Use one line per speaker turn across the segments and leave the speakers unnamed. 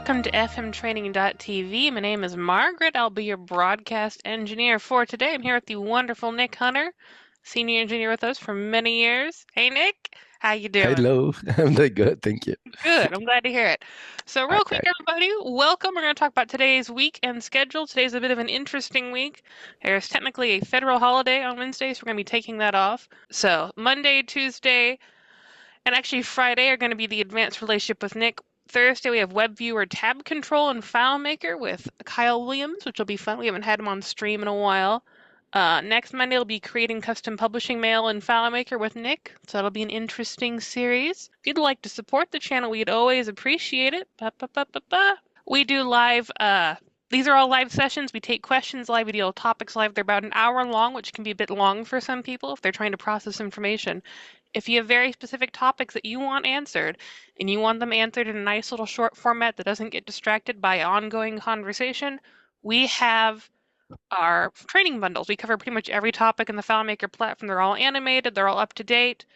Welcome to fmtraining.tv. My name is Margaret. I'll be your broadcast engineer for today. I'm here with the wonderful Nick Hunter, senior engineer with us for many years. Hey, Nick, how you doing?
Hello, I'm doing good, thank you.
Good. I'm glad to hear it. So,
All
real quick,
right.
everybody, welcome. We're going to talk about today's week and schedule. Today's a bit of an interesting week. There's technically a federal holiday on Wednesday, so we're going to be taking that off. So, Monday, Tuesday, and actually, Friday are going to be the advanced relationship with Nick. Thursday, we have web viewer tab control and FileMaker with Kyle Williams, which will be fun. We haven't had him on stream in a while. Next Monday, we'll be creating custom publishing mail in FileMaker with Nick, so that'll be an interesting series. If you'd like to support the channel, we'd always appreciate it. We do live, these are all live sessions. We take questions live, we deal with topics live. They're about an hour long, which can be a bit long for some people if they're trying to process information. If you have very specific topics that you want answered, and you want them answered in a nice little short format that doesn't get distracted by ongoing conversation, we have our training bundles. We cover pretty much every topic in the FileMaker platform. They're all animated, they're all up to date,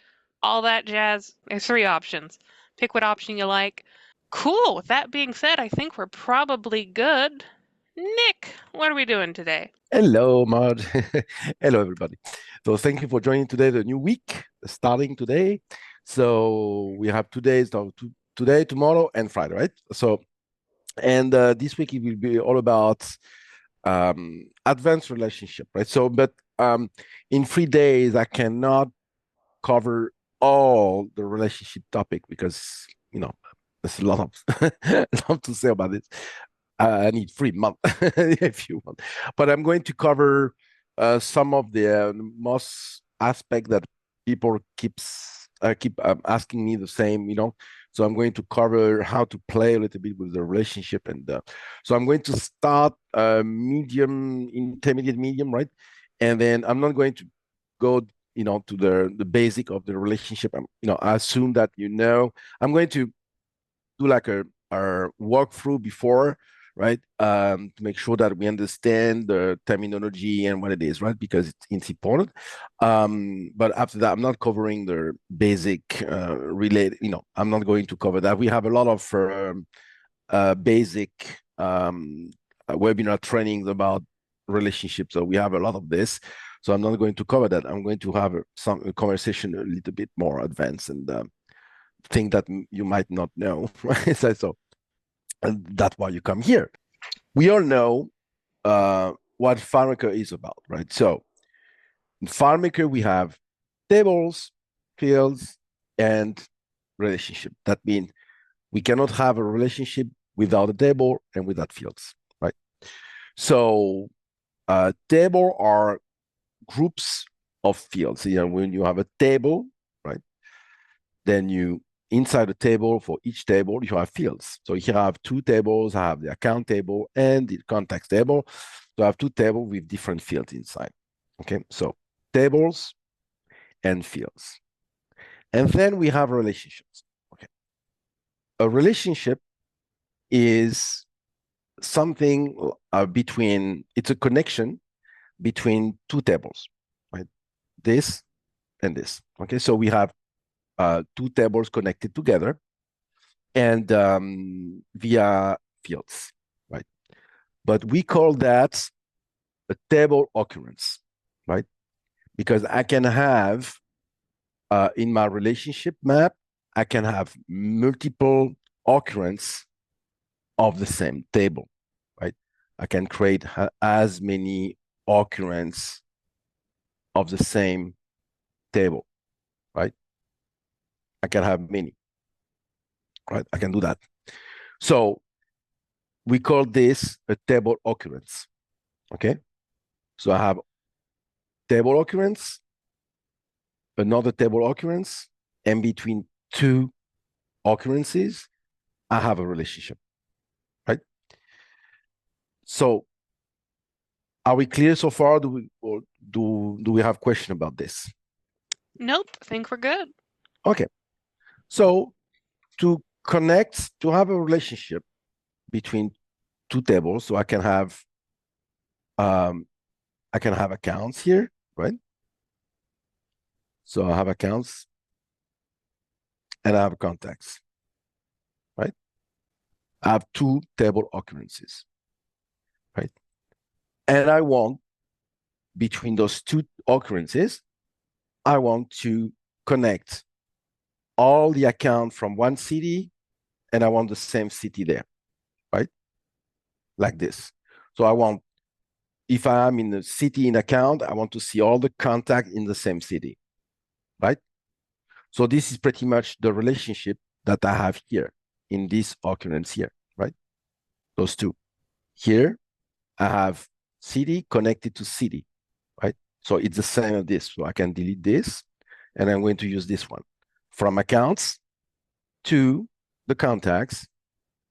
all that jazz. There's 3 options. Pick what option you like. Cool. With that being said, I think we're probably good. Nick, what are we doing today?
Hello, Marge. Hello, everybody. So thank you for joining today, the new week, starting today. So we have 2 days, now, today, tomorrow, and Friday, right? So, and this week it will be all about advanced relationship, right? So, but in 3 days, I cannot cover all the relationship topic because, there's a lot of, a lot to say about this. I need 3 months if you want, but I'm going to cover some of the most aspect that people keep asking me the same. So I'm going to cover how to play a little bit with the relationship, and so I'm going to start medium, intermediate, medium, right? And then I'm not going to go, to the basic of the relationship. I assume that I'm going to do like a walkthrough before, right? To make sure that we understand the terminology and what it is, right? Because it's important. But after that, I'm not covering the basic related, I'm not going to cover that. We have a lot of basic webinar trainings about relationships. So we have a lot of this. So I'm not going to cover that. I'm going to have some conversation a little bit more advanced and thing that you might not know, right? So and that's why you come here. We all know what FileMaker is about, right? So in FileMaker, we have tables, fields, and relationship. That means we cannot have a relationship without a table and without fields, right? So table are groups of fields. When you have a table, right, then inside the table, for each table, you have fields. So here I have 2 tables. I have the account table and the context table. So I have 2 tables with different fields inside. Okay, so tables and fields. And then we have relationships. Okay, a relationship is something it's a connection between 2 tables, right? This and this. Okay, so we have 2 tables connected together and via fields, right? But we call that a table occurrence, right? Because I can have in my relationship map, I can have multiple occurrence of the same table, right? I can create as many occurrence of the same table, right? I can have many, right? I can do that. So we call this a table occurrence, okay? So I have table occurrence, another table occurrence, and between 2 occurrences, I have a relationship, right? So are we clear so far? Do we have question about this?
Nope, I think we're good.
Okay. So to have a relationship between 2 tables, so I can have accounts here, right? So I have accounts and I have contacts, right? I have two table occurrences, right? And I want, between those two occurrences, I want to connect all the account from one city, and I want the same city there, right? Like this. So I want, if I am in the city in account, I want to see all the contact in the same city, right? So this is pretty much the relationship that I have here in this occurrence here, right? Those two. Here, I have city connected to city, right? So it's the same as this. So I can delete this, and I'm going to use this one. From accounts to the contacts,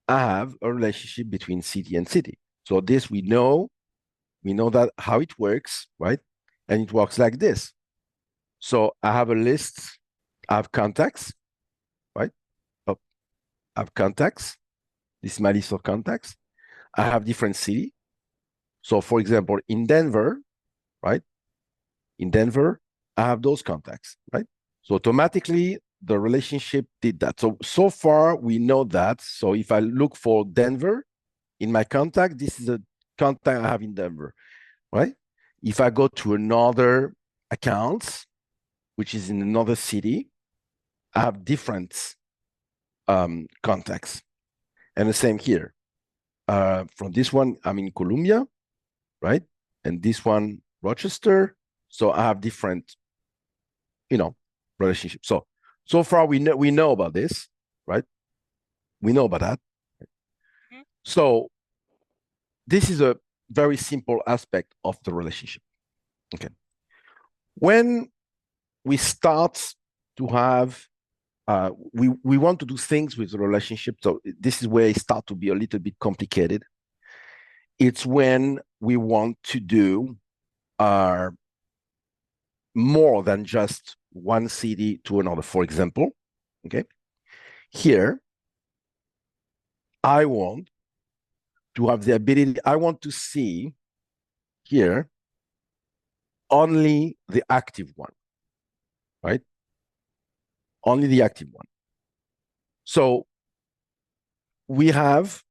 I have a relationship between city and city. So this we know that how it works, right? And it works like this. So I have a list, I have contacts, right? I have contacts. This is my list of contacts. I have different city. So for example, in Denver, right? In Denver, I have those contacts, right? So automatically the relationship did that. So far we know that. So if I look for Denver in my contact, this is a contact I have in Denver, right? If I go to another account, which is in another city, I have different contacts. And the same here. From this one, I'm in Columbia, right? And this one, Rochester. So I have different, relationships. So far we know about this, right? We know about that.
Mhm.
So this is a very simple aspect of the relationship. Okay. When we start to have we want to do things with the relationship. So this is where it starts to be a little bit complicated. It's when we want to do more than just one city to another. For example, okay, here I want to have the ability, I want to see here only the active one, right? Only the active one. So we have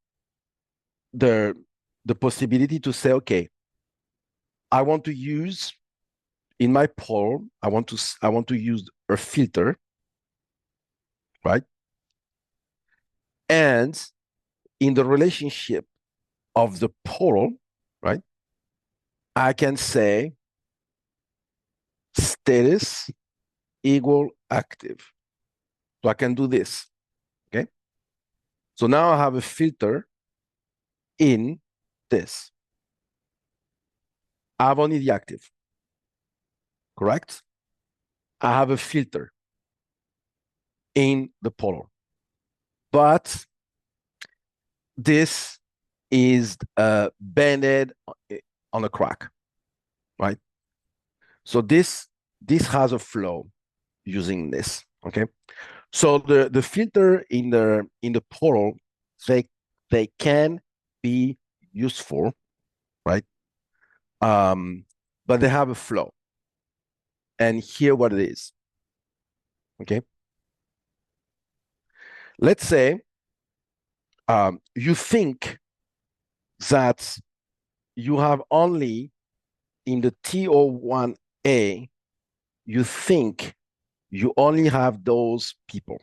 the possibility to say, okay, I want to use in my poll, I want to use a filter, right? And in the relationship of the poll, right? I can say status equal active. So I can do this, okay? So now I have a filter in this. I have only the active, correct? I have a filter in the poll, but this is banded on a crack, right? So this has a flow using this, okay? So the filter in the portal, they can be useful, right? But they have a flow. And here what it is, okay? Let's say you think that you have only in the TO1A, you think you only have those people.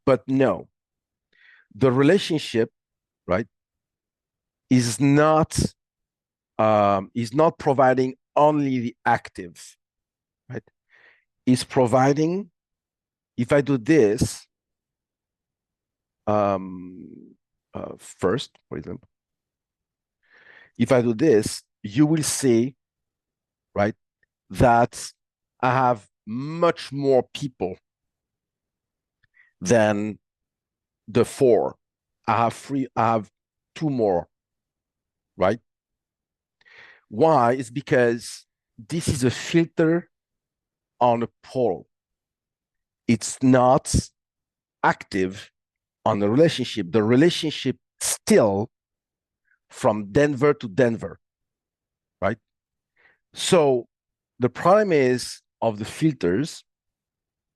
But no, the relationship, right, is not providing only the active, right? Is providing, if I do this first, for example, if I do this, you will see, right, that I have much more people than the 4. I have 2 more, right? Why? It's because this is a filter on a poll. It's not active on the relationship. The relationship still from Denver to Denver, right? So the problem is of the filters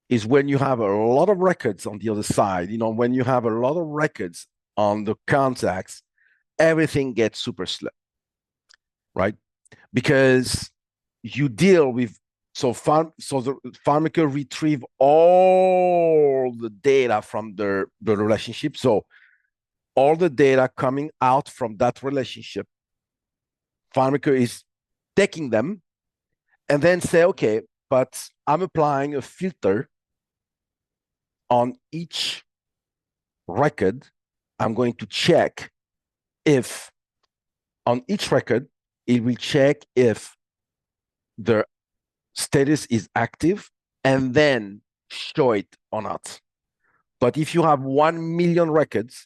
is when you have a lot of records on the other side, when you have a lot of records on the contacts, everything gets super slow, right? Because you deal with so the FileMaker retrieve all the data from the relationship. So all the data coming out from that relationship, FileMaker is taking them and then say, okay, but I'm applying a filter on each record. I'm going to check if on each record, it will check if the status is active and then show it or not. But if you have 1 million records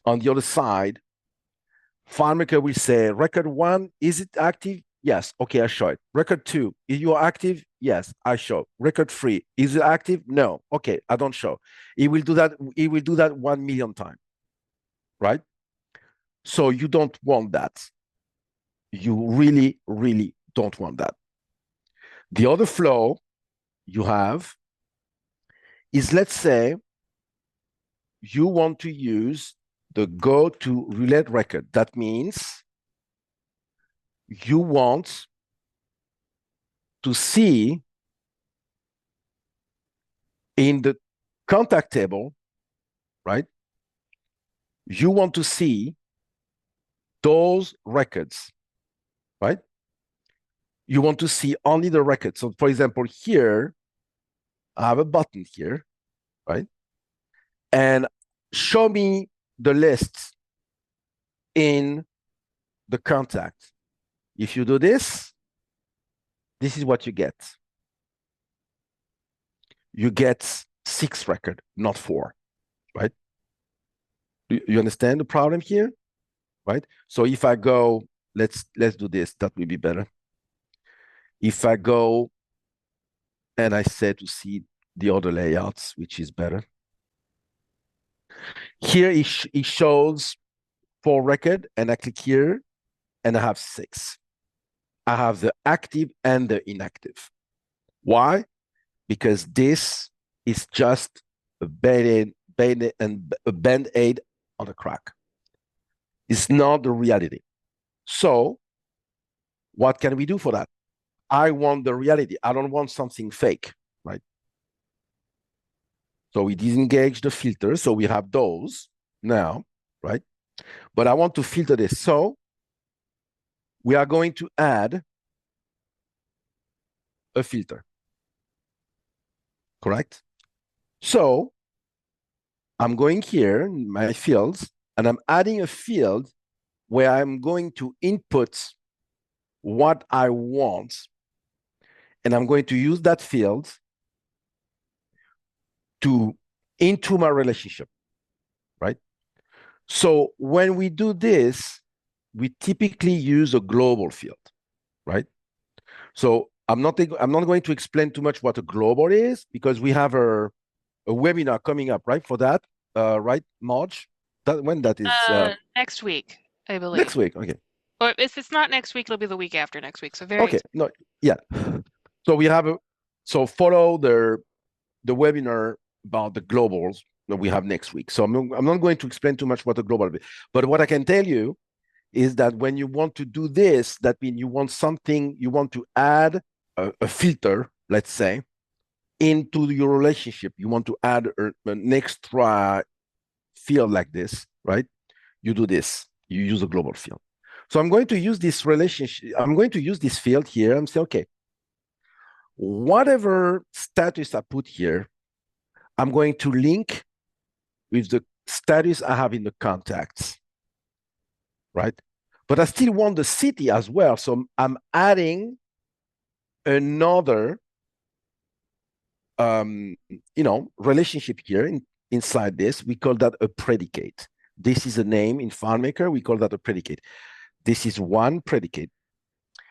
on the other side, FileMaker will say, record 1, is it active? Yes. Okay, I show it. Record 2, is you active? Yes, I show. Record 3, is it active? No. Okay, I don't show. It will do that. It will do that 1 million times, right? So you don't want that. You really, really don't want that. The other flow you have is, let's say, you want to use the go to relate record. That means you want to see in the contact table, right? You want to see those records, right? You want to see only the records. So for example, here, I have a button here, right? And show me the lists in the contact. If you do this, this is what you get. You get 6 records, not 4, right? You understand the problem here, right? So if I go, let's do this, that will be better. If I go and I say to see the other layouts, which is better. Here it shows 4 records, and I click here and I have 6. I have the active and the inactive. Why? Because this is just a band-aid on a crack. It's not the reality. So what can we do for that? I want the reality. I don't want something fake, right? So we disengage the filter. So we have those now, right? But I want to filter this. So we are going to add a filter, correct? So I'm going here in my fields, and I'm adding a field where I'm going to input what I want. And I'm going to use that field into my relationship, right? So when we do this, we typically use a global field, right? So I'm not going to explain too much what a global is, because we have a webinar coming up, right? For that, right, March? When that is?
Next week, I believe.
Next week, okay.
Or if it's not next week, it'll be the week after next week. So very
okay. No, yeah. So we have so follow the webinar about the globals that we have next week. So I'm not going to explain too much what a global is, but what I can tell you is that when you want to do this, that means you want to add a filter, let's say, into your relationship. You want to add an extra field like this, right? You do this. You use a global field. So I'm going to use this relationship. I'm going to use this field here. I'm saying, okay, whatever status I put here, I'm going to link with the status I have in the contacts, right? But I still want the city as well. So I'm adding another relationship here inside this. We call that a predicate. This is a name in FileMaker. We call that a predicate. This is one predicate,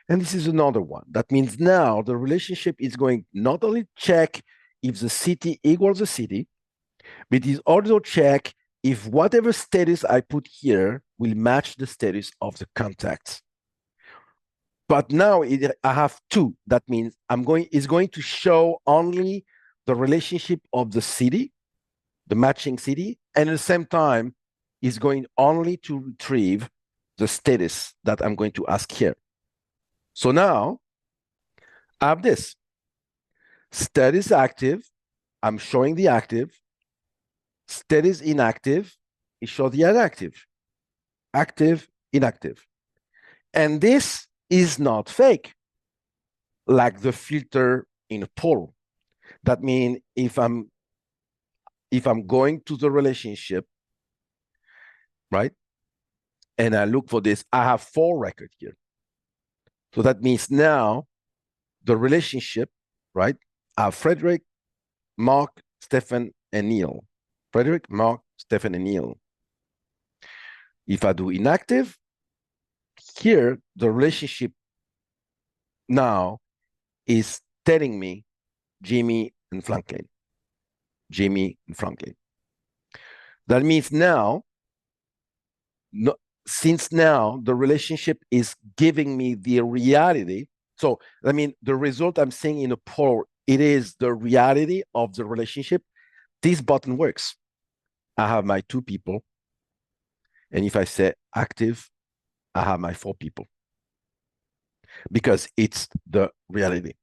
and this is another one. That means now the relationship is going not only check if the city equals the city, but it also check if whatever status I put here will match the status of the contacts. But now I have 2. That means it's going to show only the relationship of the city, the matching city, and at the same time, is going only to retrieve the status that I'm going to ask here. So now I have this. Status active, I'm showing the active. Status inactive, it shows the inactive. Active, inactive. And this is not fake, like the filter in a poll. That means if I'm going to the relationship, right, and I look for this, I have 4 records here. So that means now the relationship, right, I have Frederick, Mark, Stephen, and Neil. Frederick, Mark, Stephen, and Neil. If I do inactive, here the relationship now is telling me Jimmy and Franklin. Jimmy and Franklin. That means now, no, since now the relationship is giving me the reality. So I mean, the result I'm seeing in a poll, it is the reality of the relationship. This button works. I have my 2 people. And if I say active, I have my 4 people. Because it's the reality.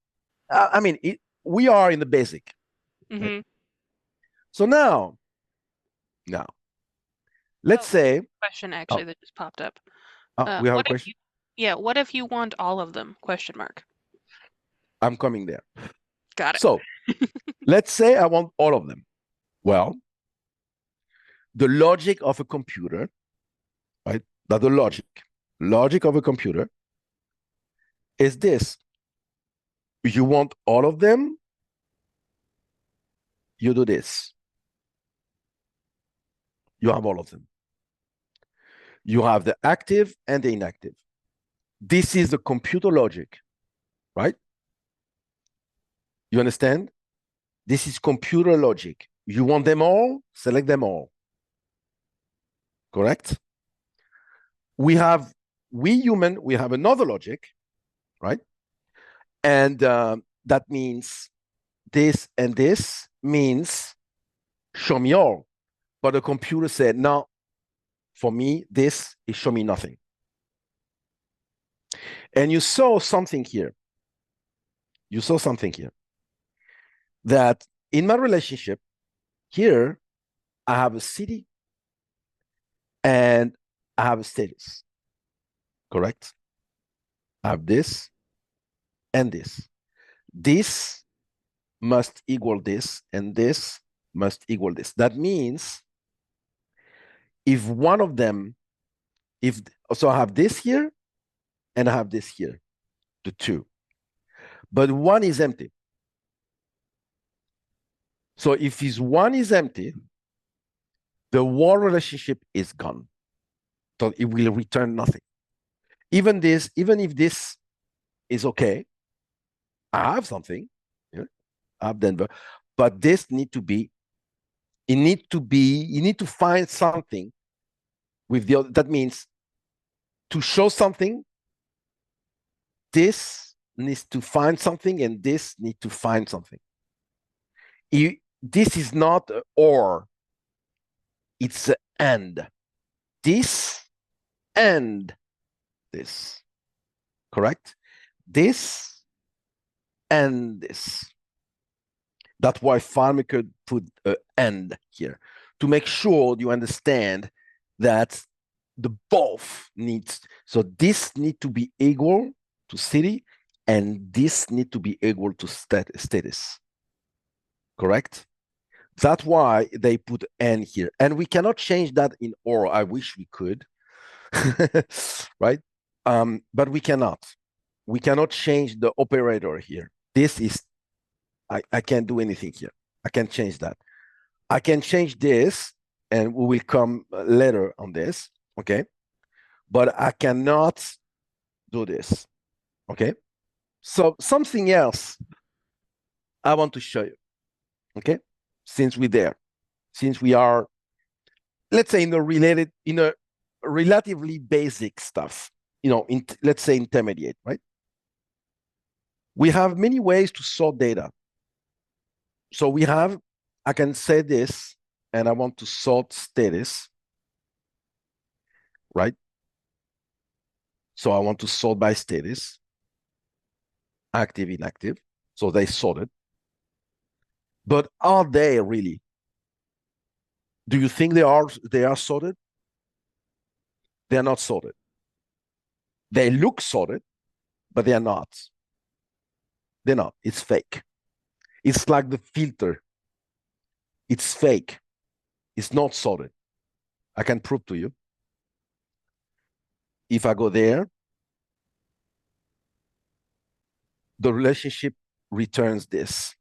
I mean, we are in the basic.
Mm-hmm.
Right? So now, let's say.
Question actually that just popped up.
We have a question?
What if you want all of them? Question mark.
I'm coming there.
Got it.
So let's say I want all of them. Well, the logic of a computer, right? That the logic of a computer is this. You want all of them, you do this. You have all of them. You have the active and the inactive. This is the computer logic, right? You understand? This is computer logic. You want them all, select them all. Correct? We human, we have another logic, right? And that means this and this means show me all. But the computer said, no, for me, this is show me nothing. And you saw something here. You saw something here. That in my relationship, here, I have a city and I have a status. Correct? I have this and this. This must equal this, and this must equal this. That means if one of them, so I have this here and I have this here, the 2. But one is empty. So if one is empty, the whole relationship is gone. So it will return nothing. Even if this is okay, I have something, I have Denver, but this need to be, you need to find something with the other. That means to show something, this needs to find something and this needs to find something. This is not a or, it's an and. This and this, correct? This and this. That's why FileMaker put an and here, to make sure you understand that the both needs, so this need to be equal to city and this need to be equal to status, correct? That's why they put n here, and we cannot change that in or. I wish we could, right? But we cannot change the operator here. This is, I can't do anything here. I can't change that. I can change this, and we will come later on this, okay? But I cannot do this, okay? So something else I want to show you, okay? Since we're there, since we are, let's say, in a relatively basic stuff, let's say intermediate, right? We have many ways to sort data. So I can say this, and I want to sort status. right? So I want to sort by status, active, inactive. So they sorted. But are they really? Do you think they are sorted? They're not sorted. They look sorted, but they are not. They're not. It's fake. It's like the filter. It's fake. It's not sorted. I can prove to you. If I go there, the relationship returns this.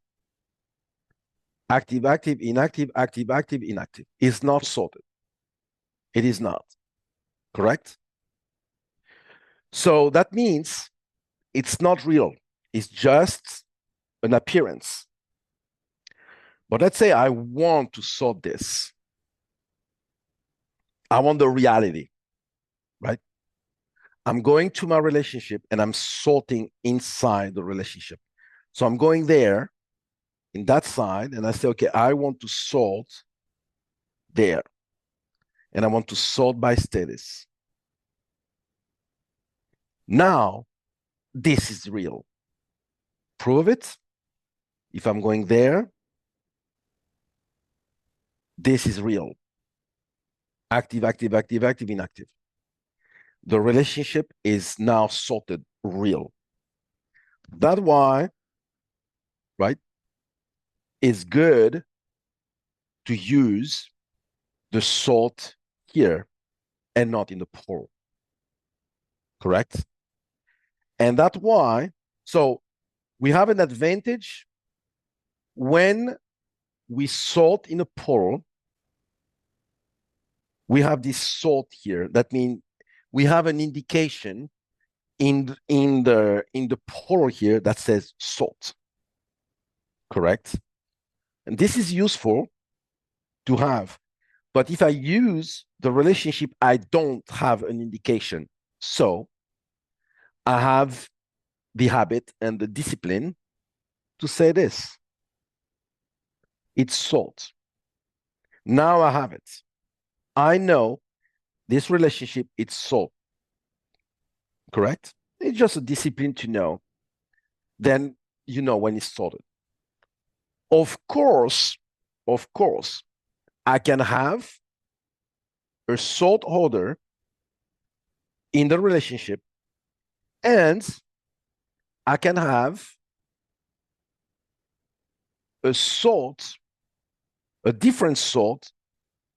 Active, active, inactive, active, active, inactive. It's not sorted. It is not. Correct? So that means it's not real. It's just an appearance. But let's say I want to sort this. I want the reality, right? I'm going to my relationship and I'm sorting inside the relationship. So I'm going there in that side and I say, okay, I want to sort there. And I want to sort by status. Now, this is real. Prove it. If I'm going there, this is real. Active, active, active, active, inactive. The relationship is now sorted real. That's why, right, it's good to use the sort here and not in the plural. Correct? And that's why, so we have an advantage when we sort in a plural. We have this sort here. That means we have an indication in the plural here that says sort. Correct? And this is useful to have. But if I use the relationship, I don't have an indication. So I have the habit and the discipline to say this. It's sort. Now I have it. I know this relationship, it's sort. Correct? It's just a discipline to know. Then you know when it's sorted. Of course, I can have a sort order in the relationship, and I can have a sort, a different sort,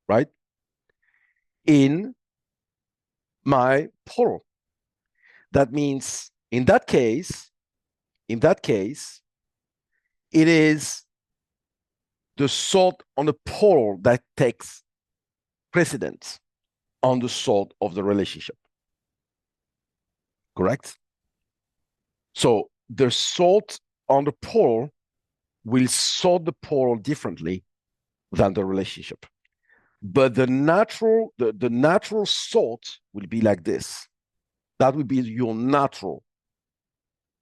right, in my plural. That means in that case, it is the sort on the plural that takes precedence on the sort of the relationship. Correct? So the sort on the plural will sort the plural differently than the relationship. But the natural sort will be like this. That will be your natural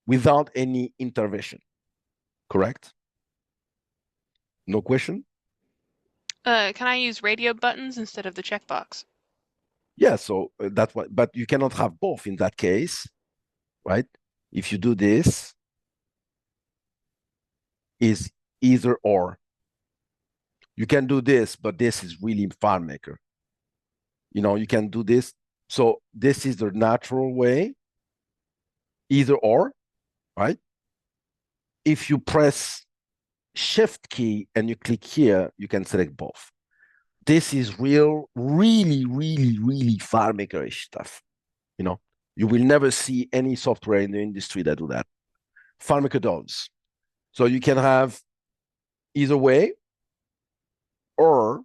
without any intervention. Correct? No question?
Can I use radio buttons instead of the checkbox?
Yeah, so that's what, but you cannot have both in that case, right? If you do this, is either or. You can do this, but this is really FileMaker. You know, you can do this. So this is the natural way, either or, right? If you press Shift key and you click here, you can select both. This is really FileMaker-ish stuff. You know, you will never see any software in the industry that do that. FileMaker does. So you can have either way, or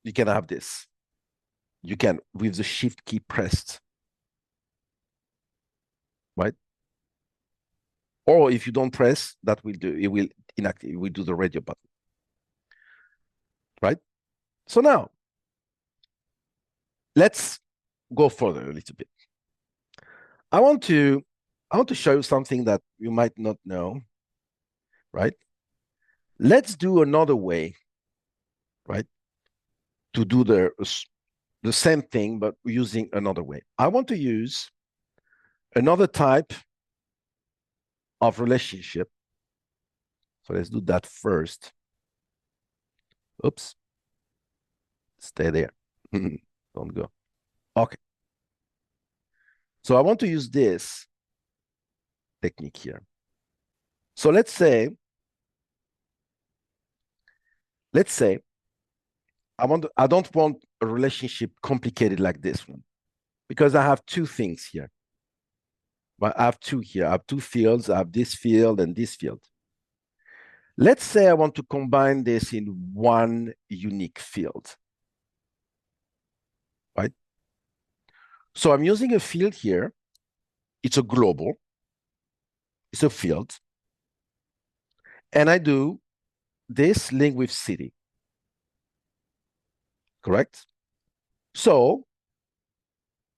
you can have this. You can with the Shift key pressed, right? Or if you don't press, that will do, it will inactive, it will do the radio button, right? So now, let's go further a little bit. I want to show you something that you might not know, right? Let's do another way, right? To do the same thing, but using another way. I want to use another type of relationship. So let's do that first. Oops. Stay there. Don't go. Okay. So I want to use this technique here. So let's say I don't want a relationship complicated like this one, because I have two things here. But I have two here. I have two fields. I have this field and this field. Let's say I want to combine this in one unique field, right? So I'm using a field here. It's a global. It's a field. And I do this link with city, correct? So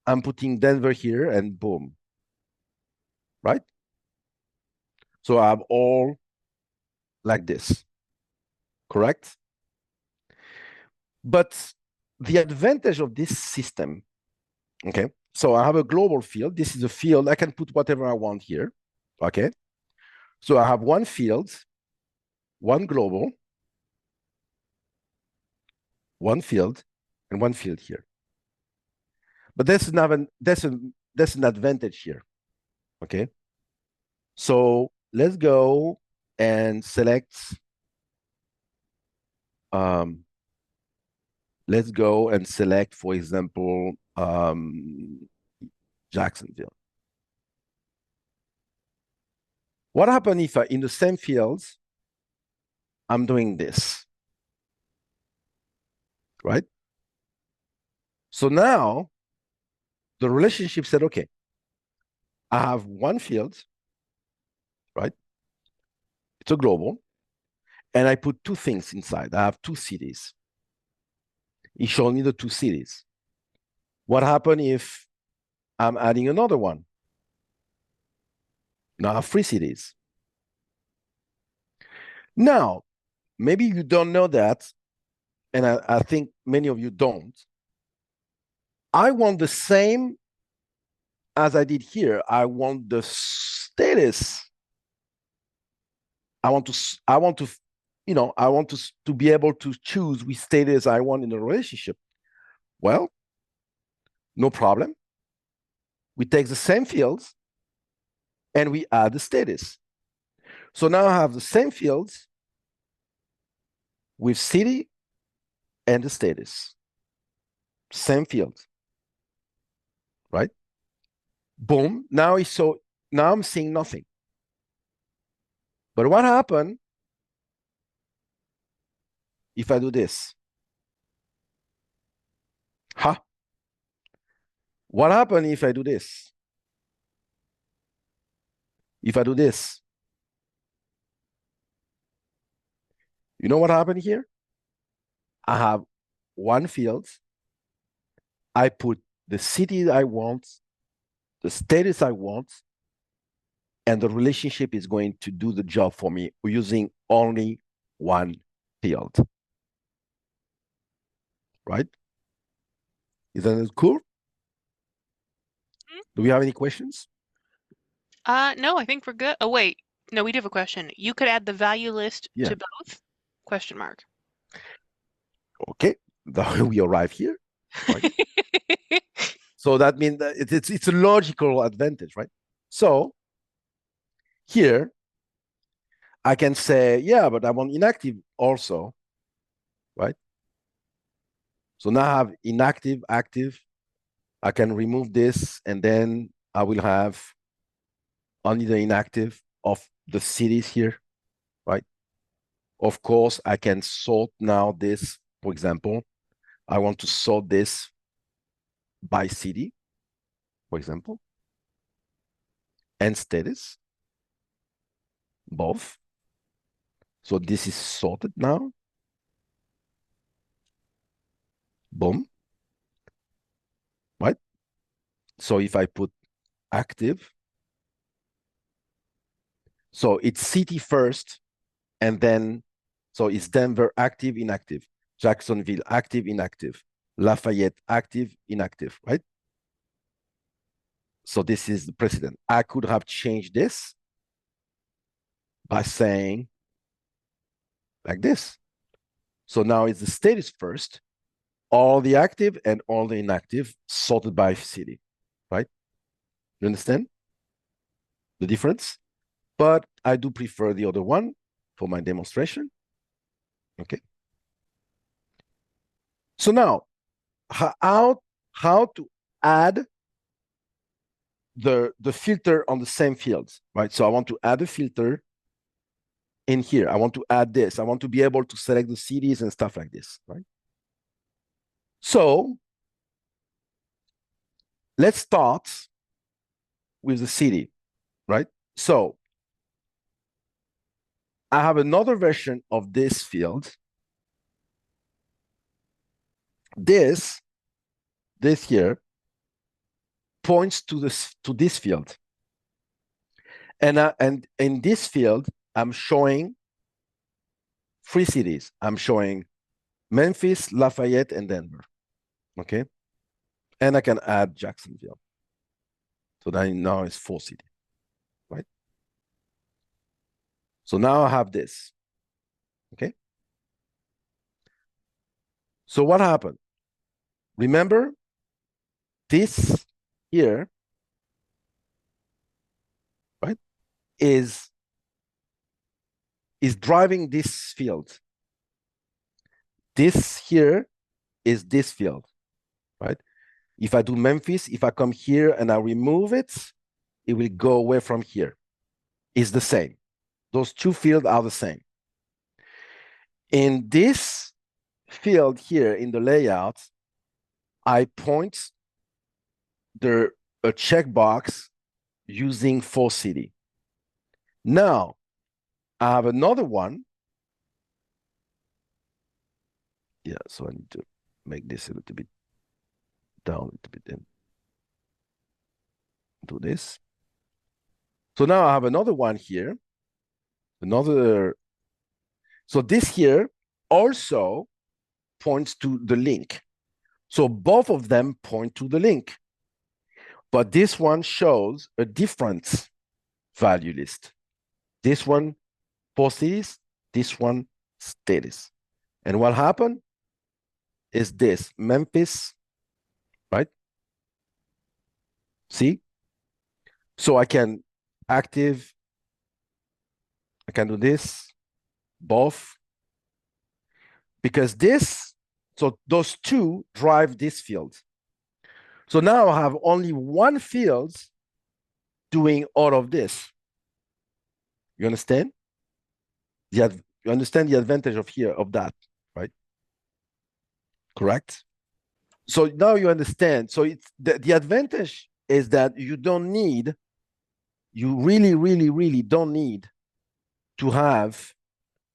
I'm putting Denver here and boom, right? So I have all like this, correct? But the advantage of this system, okay? So I have a global field. This is a field. I can put whatever I want here, okay? So I have one field, one global, one field, and one field here. But there's an advantage here, okay? So let's go and select, for example, Jacksonville. What happens if in the same fields, I'm doing this, right? So now the relationship said, okay, I have one field, right? It's a global, and I put two things inside. I have two cities. It showed me the two cities. What happens if I'm adding another one? Now I have three cities. Now, maybe you don't know that, and I think many of you don't. I want the same as I did here. I want the status. I want to be able to choose which status I want in the relationship. Well, no problem. We take the same fields and we add the status. So now I have the same fields with city and the status. Same field, right? Boom. Now I'm seeing nothing. But what happened if I do this? Huh? What happened if I do this? If I do this? You know what happened here? I have one field. I put the city I want, the status I want, and the relationship is going to do the job for me using only one field. Right? Isn't it cool? Do we have any questions?
No, I think we're good. Oh, wait. No, we do have a question. You could add the value list
Yeah.
to both? Question mark.
Okay. We arrive here. Right? So that means that it's a logical advantage, right? So here, I can say, yeah, but I want inactive also, right? So now I have inactive, active. I can remove this, and then I will have only the inactive of the cities here, right? Of course, I can sort now this, for example. I want to sort this by city, for example, and status, both. So this is sorted now. Boom. Right? So if I put active, so it's city first, and then, so it's Denver active, inactive, Jacksonville active, inactive. Lafayette, active, inactive, right? So this is the precedent. I could have changed this by saying like this. So now it's the status first, all the active and all the inactive sorted by city, right? You understand the difference? But I do prefer the other one for my demonstration. Okay. So now, how to add the filter on the same fields, right? So I want to add a filter in here. I want to add this. I want to be able to select the cities and stuff like this, right? So let's start with the city, right? So I have another version of this field. This here points to this field. And in this field, I'm showing 3 cities. I'm showing Memphis, Lafayette, and Denver. Okay. And I can add Jacksonville. So then now it's 4 cities, right? So now I have this. Okay. So what happened? Remember, this here, right, is driving this field. This here is this field, right? If I do Memphis, if I come here and I remove it, it will go away from here. It's the same. Those 2 fields are the same. In this field here in the layout, I point a checkbox using 4 city. Now, I have another one. Yeah, so I need to make this a little bit down, a little bit, and do this. So now I have another one here. So this here also points to the link. So both of them point to the link. But this one shows a different value list. This one, 4 cities, this one, status. And what happened is this, Memphis, right? See? So I can active, I can do this, both, because this, so those 2 drive this field. So now I have only one field doing all of this. You understand? You understand the advantage of here, of that, right? Correct? So now you understand. So it's the advantage is that you really, really, really don't need to have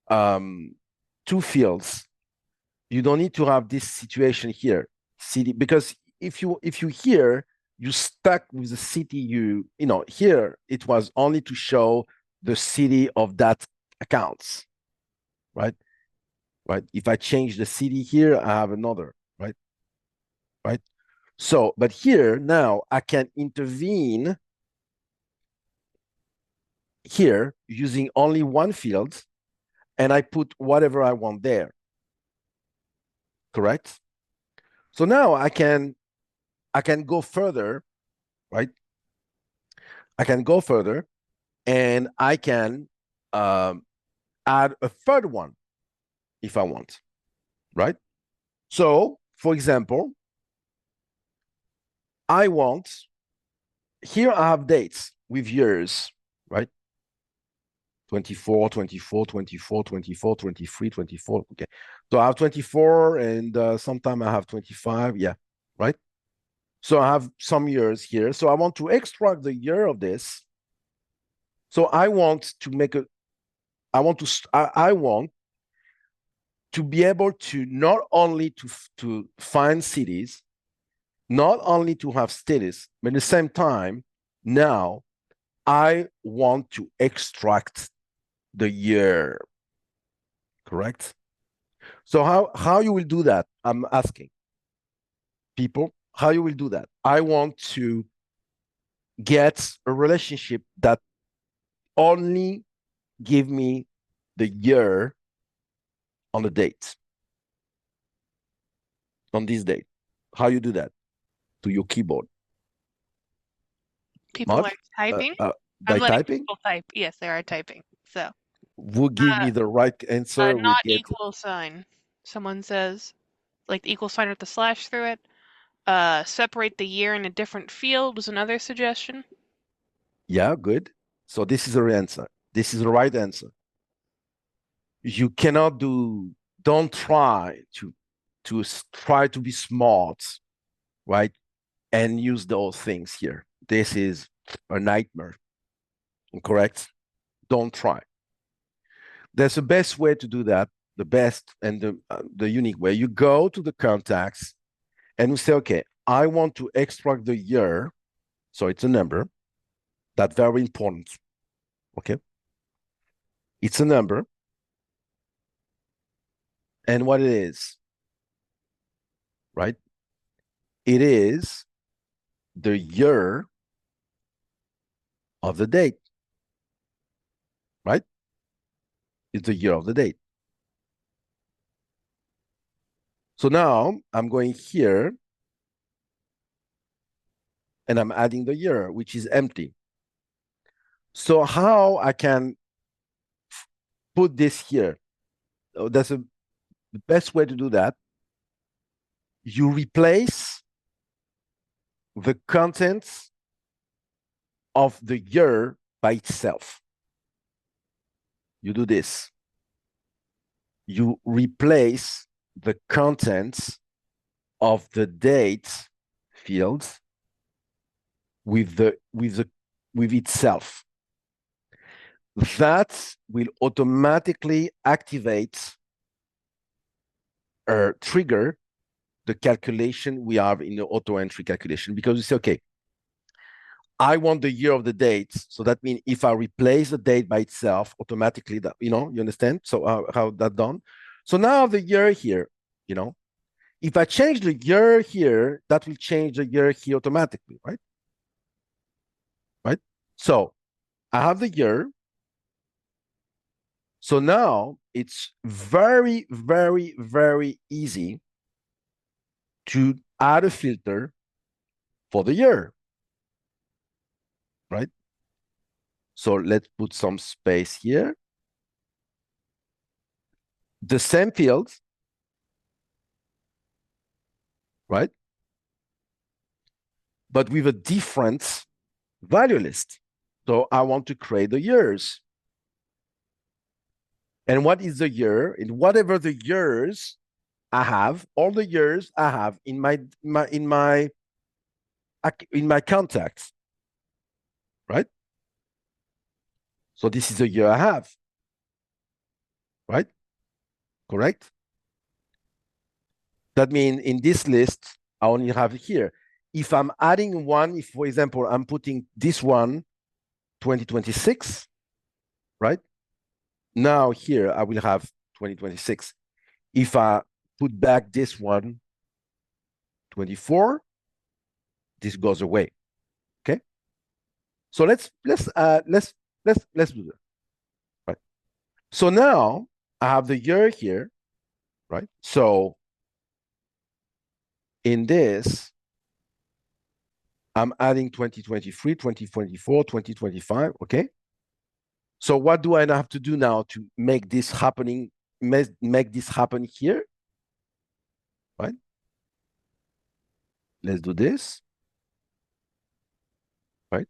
2 fields. You don't need to have this situation here, city, because if you here, you stuck with the city, you know, here it was only to show the city of that accounts, right? Right. If I change the city here, I have another, right? Right. So, but here now I can intervene here using only one field, and I put whatever I want there. Correct? So now I can go further, right? I can go further, and I can add a third one if I want, right? So, for example, I want, here I have dates with years, right? 24, 24, 24, 24, 23, 24. Okay. So I have 24 and sometime I have 25. Yeah. Right. So I have some years here. So I want to extract the year of this. So I want to make a, I want to be able to not only to find cities, not only to have status, but at the same time, now I want to extract the year. Correct? So how you will do that? I'm asking. people, how you will do that. I want to get a relationship that only give me the year on the date, on this date. How you do that? To your keyboard.
People
Mod,
are typing. I'm
by
letting
typing,
people type. Yes, they are typing. So,
will give me the right answer. Will
not
get
equal sign. Someone says, like the equal sign with the slash through it. Separate the year in a different field was another suggestion.
yeah, good. So this is the answer. This is the right answer. You cannot do. Don't try to be smart, right? And use those things here. This is a nightmare. Correct? Don't try. There's the best way to do that. The best and the unique way. You go to the contacts and you say, okay, I want to extract the year. So it's a number. That's very important. Okay. It's a number. And what it is, right? It is the year of the date, right? It's the year of the date. So now I'm going here and I'm adding the year, which is empty. So how I can put this here? That's the best way to do that. You replace the contents of the year by itself. You do this. You replace the contents of the date fields with itself. That will automatically activate or trigger the calculation we have in the auto entry calculation, because you say, okay, I want the year of the date. So that means if I replace the date by itself, automatically that, you understand? So how that done? So now the year here, if I change the year here, that will change the year here automatically, right? Right? So I have the year. So now it's very, very, very easy to add a filter for the year, right? So let's put some space here. The same fields, right? But with a different value list. So I want to create the years. And what is the year? And whatever the years I have, all the years I have in my contacts, right? So this is the year I have, right? Correct? That means in this list, I only have here. If I'm adding one, if, for example, I'm putting this one, 2026, right? Now here, I will have 2026. If I put back this one, 24, this goes away, okay? So let's do that, right? So now I have the year here, right? So in this, I'm adding 2023, 2024, 2025, okay? So what do I have to do now to make this happening, make this happen here, right? Let's do this, right?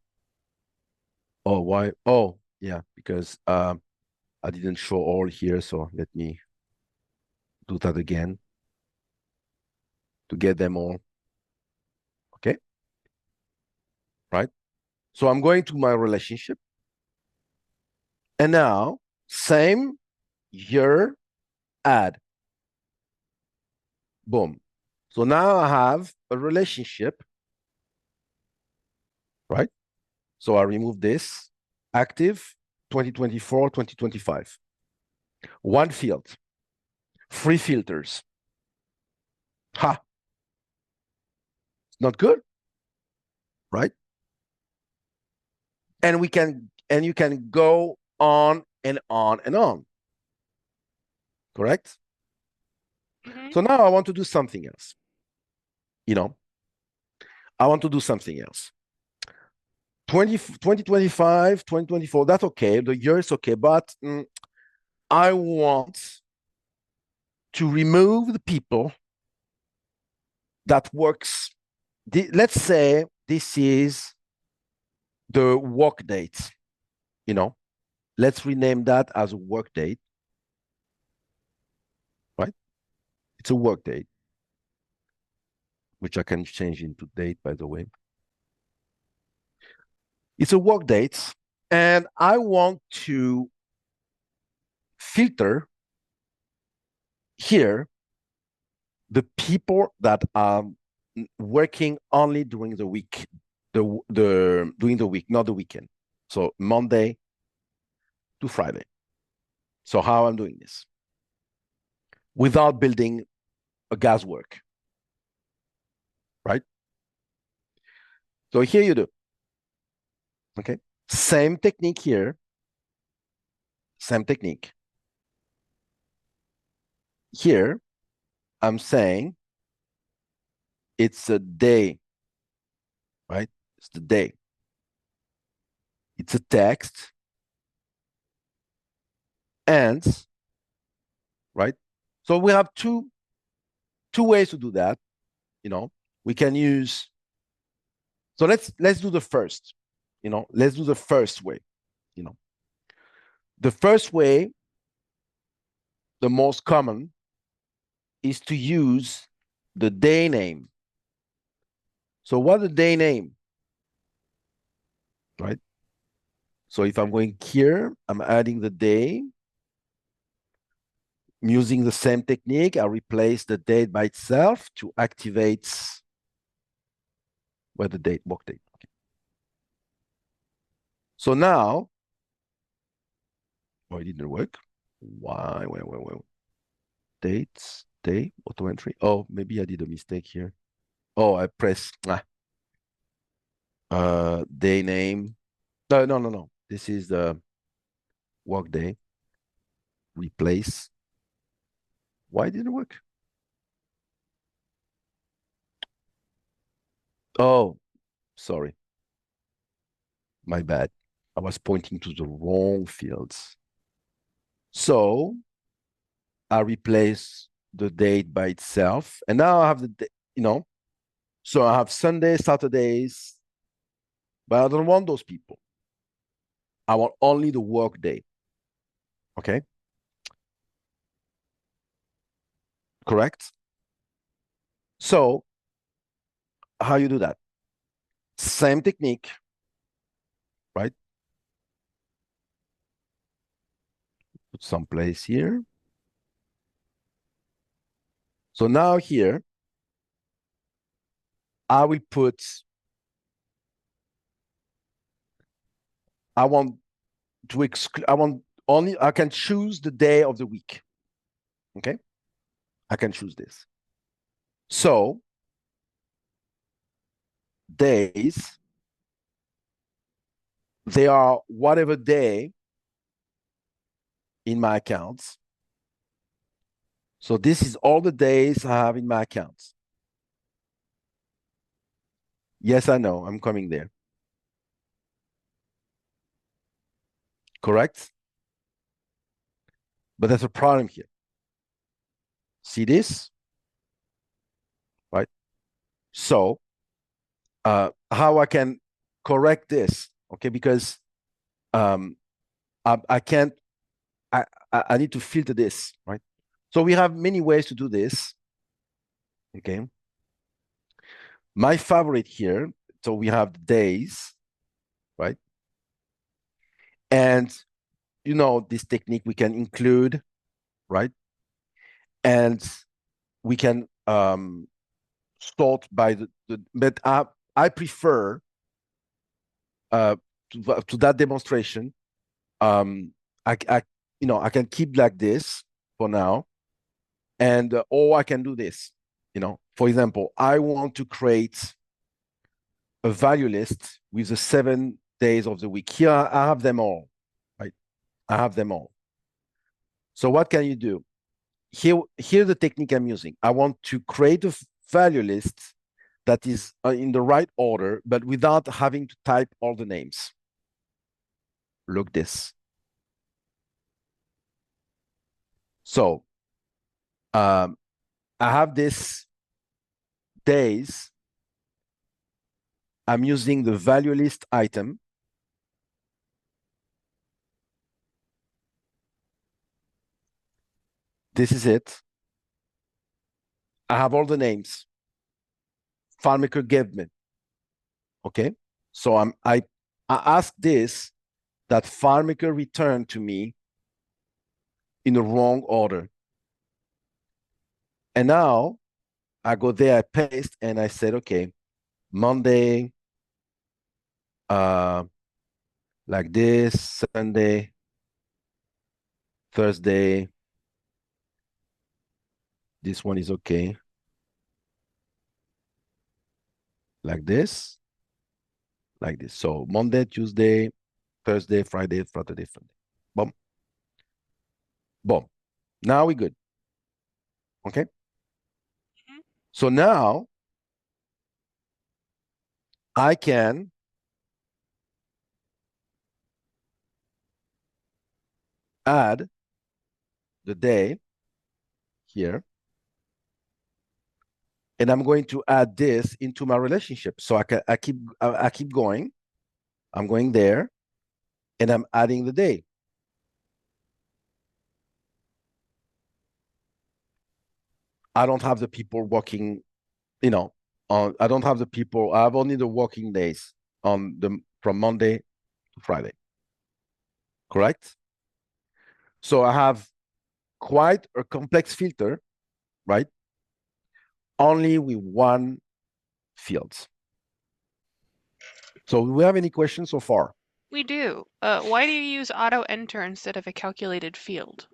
Oh, why? Oh, yeah, because I didn't show all here, so let me do that again to get them all, okay? Right? So I'm going to my relationship, and now same year add, boom. So now I have a relationship, right? So I remove this, active 2024, 2025. One field, 3 filters. Ha! Not good, right? And you can go on and on and on. Correct?
Mm-hmm.
So now I want to do something else. I want to do something else. 2025, 2024, that's okay. The year is okay, but I want to remove the people that works. Let's say this is the work date. Let's rename that as a work date, right? It's a work date, which I can change into date, by the way. It's a work date, and I want to filter here the people that are working only during the week, during the week, not the weekend. So Monday to Friday. So how I'm doing this without building a gas work, right? So here you do. Okay. Same technique here. Same technique. Here, I'm saying it's a day, right? It's the day. It's a text. And, right? So we have two ways to do that. We can use. So let's do the first. Let's do the first way. The first way, the most common, is to use the day name. So what the day name, right? So if I'm going here, I'm adding the day. I'm using the same technique. I replace the date by itself to activate where the date, work date. Okay. So now, it didn't work. Why? Wait. Dates, day, auto entry. Oh, maybe I did a mistake here. Oh, I pressed day name. No. This is the work day. Replace. Why didn't it work? Oh, sorry. My bad. I was pointing to the wrong fields. So I replace the date by itself. And now I have so I have Sundays, Saturdays, but I don't want those people. I want only the work day. Okay? Correct? So how you do that? Same technique, right? Put some place here. So now here, I will put, I want to exclude, I can choose the day of the week. Okay? I can choose this. So days, they are whatever day in my accounts. So this is all the days I have in my accounts. Yes, I know, I'm coming there. Correct? But there's a problem here. See this? Right? So how I can correct this? Okay, because I can't, I need to filter this, right? So we have many ways to do this. Okay. My favorite here, so we have days, right? And this technique we can include, right? And we can sort by but I prefer to that demonstration. I can keep like this for now, and or I can do this. For example, I want to create a value list with the 7 days of the week. Here I have them all, right? I have them all. So what can you do? Here's the technique I'm using. I want to create a value list that is in the right order, but without having to type all the names. Look this. So I have this days. I'm using the value list item. This is it. I have all the names FileMaker gave me. Okay. So I ask this that FileMaker return to me in the wrong order. And now I go there, I paste, and I said, okay, Monday, like this, Sunday, Thursday. This one is okay. Like this, like this. So Monday, Tuesday, Thursday, Friday, Saturday, Sunday. Boom. Boom. Now we're good. Okay.
Mhm.
So now I can add the day here. And I'm going to add this into my relationship. So I keep going. I'm going there and I'm adding the day. I don't have the people working, I don't have the people, I have only the working days from Monday to Friday. Correct? So I have quite a complex filter, right? Only with one field. So do we have any questions so far?
We do. Why do you use auto enter instead of a calculated field?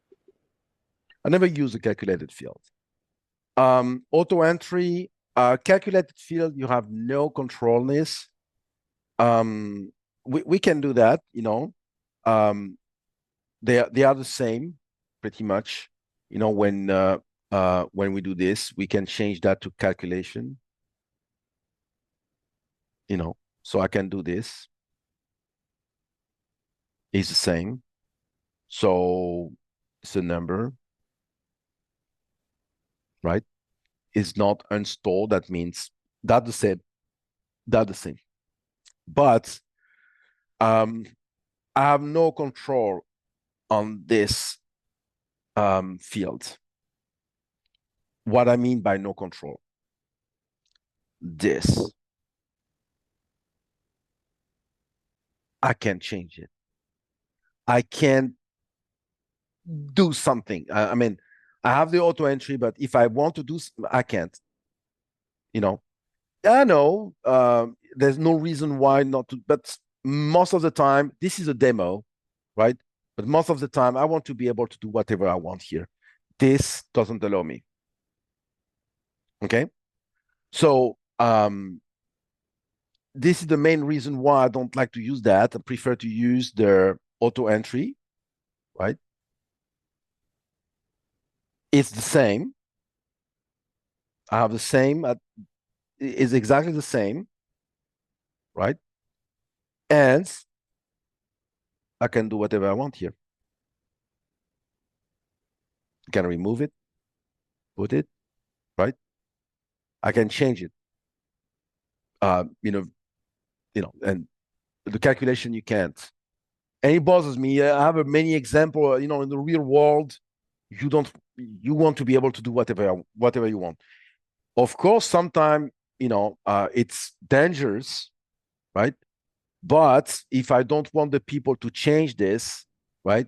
I never use a calculated field. Auto entry, calculated field, you have no control on this. We can do that, they are the same pretty much. When we do this, we can change that to calculation. So I can do this. It's the same. So it's a number, right? It's not installed. That means that the same. That the same. But I have no control on this field. What I mean by no control, this, I can't change it. I can't do something. I mean, I have the auto entry, but if I want to do, I can't. I know there's no reason why not to, but most of the time, this is a demo, right? But most of the time, I want to be able to do whatever I want here. This doesn't allow me. Okay. So this is the main reason why I don't like to use that. I prefer to use the auto entry, right? It's the same. I have the same, it's exactly the same, right? And I can do whatever I want here. I can remove it, put it, right? I can change it. And the calculation you can't. And it bothers me. I have many examples, in the real world, you want to be able to do whatever you want. Of course, sometimes, it's dangerous, right? But if I don't want the people to change this, right?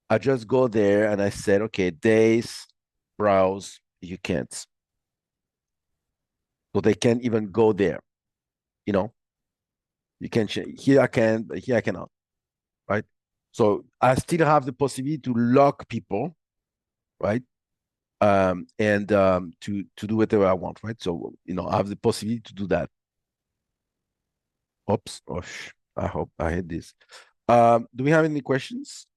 I just go there and I said, okay, days, browse, you can't. So they can't even go there, you can change. Here I can, but here I cannot, right? So I still have the possibility to lock people, right? And to do whatever I want, right? So, I have the possibility to do that. Oops. Oh, I hope I had this. Do we have any questions?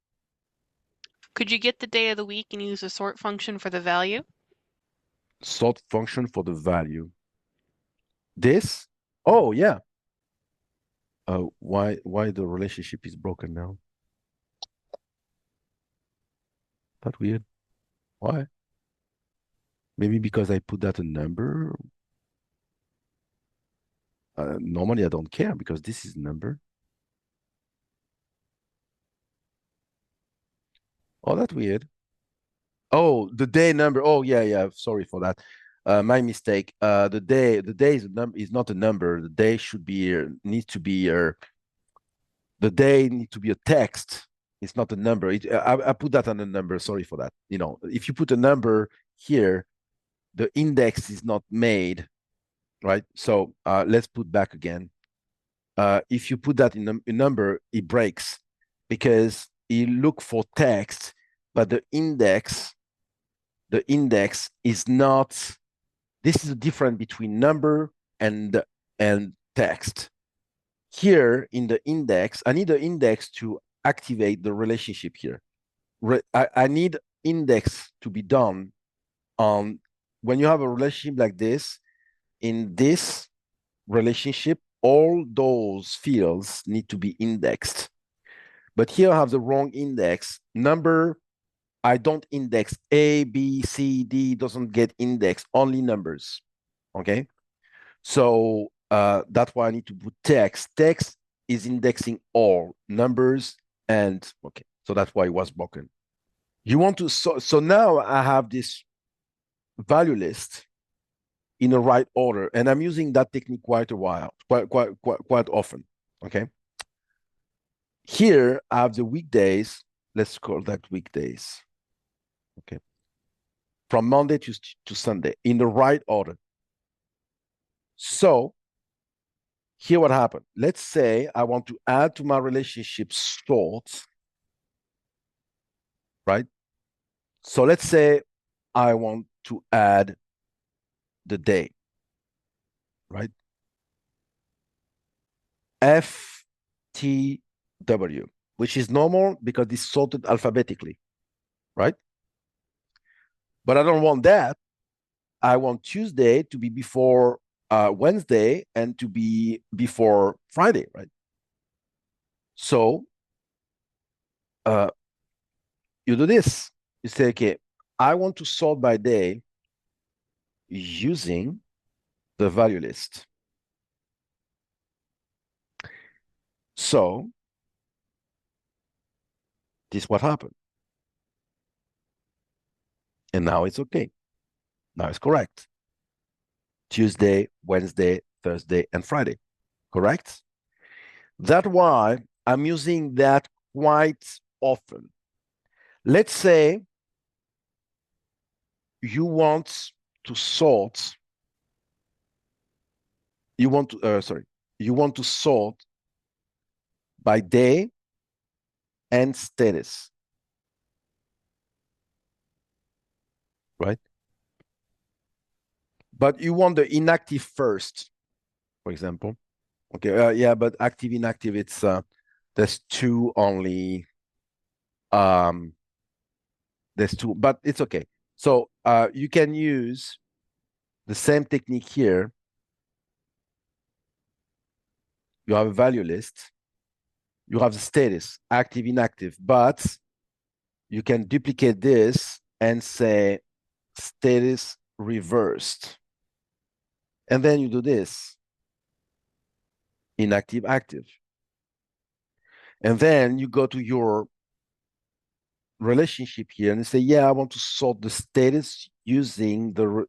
Could you get the day of the week and use a sort function for the value?
Sort function for the value. This? Oh, yeah. Why the relationship is broken now? That weird. Why? Maybe because I put that a number. Normally I don't care because this is number. Oh, that's weird. Oh, the day number. Oh, yeah. Sorry for that. My mistake. The day is a number is not a number. The day should be needs to be the day needs to be a text. It's not a number. I put that on a number. Sorry for that. You know, if you put a number here, the index is not made, right? So let's put back again. If you put that in a number, it breaks because you look for text, but the index is not. This is the difference between number and text. Here in the index, I need the index to activate the relationship here. I need index to be done on when you have a relationship like this. In this relationship, all those fields need to be indexed. But here I have the wrong index. Number, I don't index A, B, C, D doesn't get indexed, only numbers. Okay. So that's why I need to put text. Text is indexing all numbers and okay. So that's why it was broken. You want to so now I have this value list in the right order, and I'm using that technique quite a while, quite often. Okay. Here I have the weekdays. Let's call that weekdays. Okay. From Monday to Sunday in the right order. So here what happened. Let's say I want to add to my relationship sort, right? So let's say I want to add the day, right? FTW, which is normal because it's sorted alphabetically, right? But I don't want that. I want Tuesday to be before Wednesday and to be before Friday, right? So you do this. You say, okay, I want to sort by day using the value list. So this is what happened. And now it's okay. Now it's correct. Tuesday, Wednesday, Thursday, and Friday. Correct? That's why I'm using that quite often. Let's say you want to sort, you want to sort by day and status, right? But you want the inactive first, for example. Okay, yeah, but active, inactive, it's there's two only. There's two, but it's okay. So you can use the same technique here. You have a value list. You have the status, active, inactive, but you can duplicate this and say status reversed. And then you do this, inactive, active. And then you go to your relationship here and say, yeah, I want to sort the status using the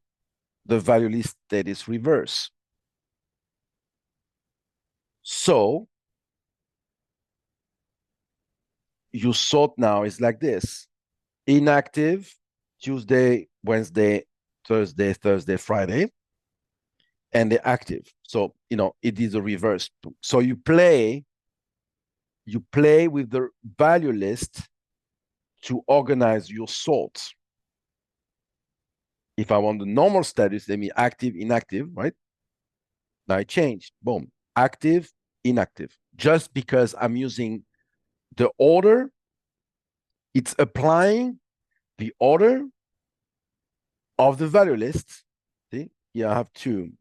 value list status reverse. So you sort now is like this: inactive, Tuesday, Wednesday, Thursday, Friday, and the active. So, you know, it is a reverse. So you play with the value list to organize your sorts. If I want the normal status, let me active, inactive, right? Now I changed, boom, active, inactive. Just because I'm using the order, it's applying the order of the value list. See, here I have two: